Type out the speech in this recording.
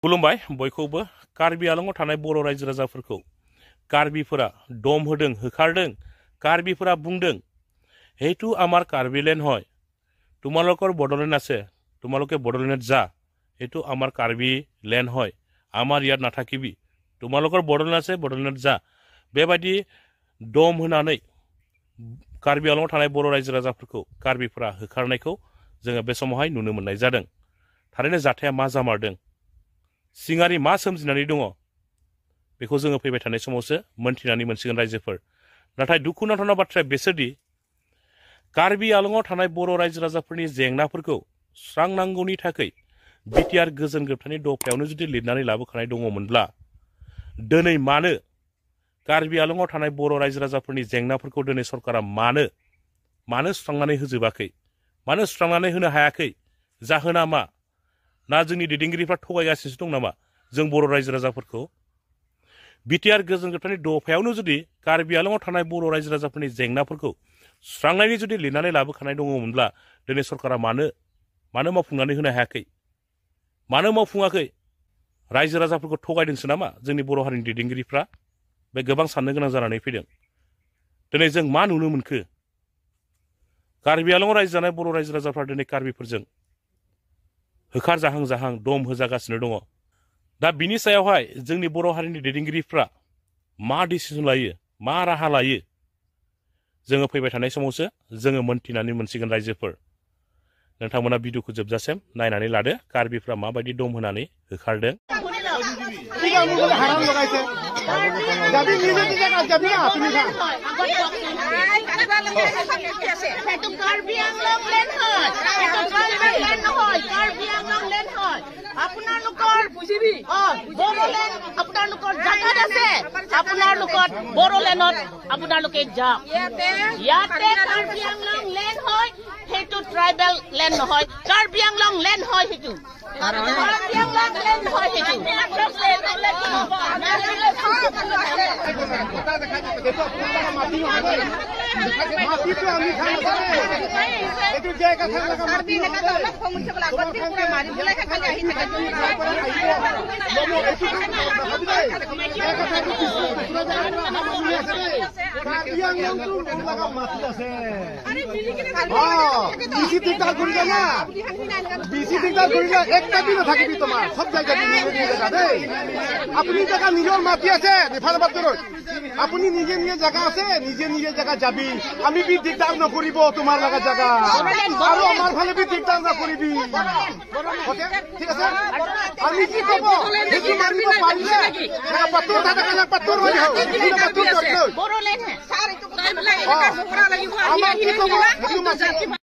खुलुमबाय बयखौबो कार्बि आंलंआव थानाय बर' रायजो राजाफोरखौ कार्बिफोरा दम होदों होखारदों। कार्बिफोरा बुंदों हेतु आमार कार्बिलेण्ड হয় তোমালোকৰ বড়োলেণ্ড আছে তোমালোকে বড়োলেণ্ড যা হেতু আমাৰ কাৰ্বি লেণ্ড হয় আমাৰ ইয়াত নাথাকিবি তোমালোকৰ বড়োলেণ্ড আছে বড়োলেণ্ড যা बेबायदि दम होनानै कार्बि आंलंआव थानाय बर' रायजो राजाफोरखौ कार्बिफोरा होखारनायखौ जोङो बे समावहाय नुनो मोननाय जादों। थारैनो जाथाया मा जामारदों सिङारि मा सोमजिनानै दङ बेखौ जोङो फैबाय थानाय समावसो मोनथिनानै मोनसिगोन रायजोफोर। नाथाय दुखुनांथाव बाथ्राया बेसोरदि कार्बि आंलंआव थानाय बर' रायजो राजाफोरनि जेंनाफोरखौ सुस्रांनांगौनि थाखाय बिटिआर गोजोन गोरोबथानि दफायावनो जुदि लिरनानै लाबोखानाय दङमोनब्ला दिनै मानो कार्बि आंलंआव थानाय बर' रायजो राजाफोरनि जेंनाफोरखौ दिनै सरकारा मानो सुस्रांनानै होजोबाखै मानो सुस्रांनानै होनो हायाखै जाहोना मा ना जोंनि दैदेनगिरिफ्रा थगायगासिनो दं नामा जों बर' रायजो राजाफोरखौ बिटिआर गोजोन गोरोबथानि दफायावनो जुदि कार्बि आंलंआव थानाय बर' रायजो राजाफोरनि जेंनाफोरखौ सुस्रांनायनि जुदि लिरनानै लाबोखानाय दङमोनब्ला दिनै सरकारा मानो मावफुंनानै होनो हायाखै मानो मावफुङाखै रायजो राजाफोरखौ थगायदोंसो नामा जोंनि बर' हारिनि दैदेनगिरिफ्रा बे गोबां साननो गोनां जानानै फैदों। दिनै जों मा नुनो मोनखो कार्बि आंलंआव रायजो जानाय बर' रायजो राजाफ्रा दिनै कार्बिफोरजों होखार जाहां दम होजागासिनो दङ। दा बिनि सायावहाय जोंनि बर' हारिनि दैदेनगिरिफ्रा मा डिसिजन लायो मा राहा लायो जोङो फैबाय थानाय समावसो जोङो मोनथिनानै मोनसिगोन रायजोफोर। नोंथांमोना भिडिअखौ जोबजासिम नायनानै लादो कार्बिफ्रा माबायदि दम होनानै होखारदों। ট্রাইবেল লেণ্ড নহয় কাৰ্বি আংলং লেণ্ড হয় হেতু কাৰ্বি আংলং লেণ্ড হয় হেতু अपनी जगह निजर माटी আছে अपनी निजे निजे जगह আছে निजे निजे जगह যাবি আমি বি দিগদার নকৰিব তোমাৰ লগা জায়গা আৰু আমাৰ ফালে বি দিগদাৰ নকৰিবি ঠিক আছে আমি কি কব হেতু মাৰিব পাৰিলে না পাত্তৰ থাকা না পাত্তৰ হৈ যাও পাত্তৰ কৰি বড়োলেণ্ড স্যাৰ এইটো কথা বলাই এটা জোকৰা লাগিব আমি কি কব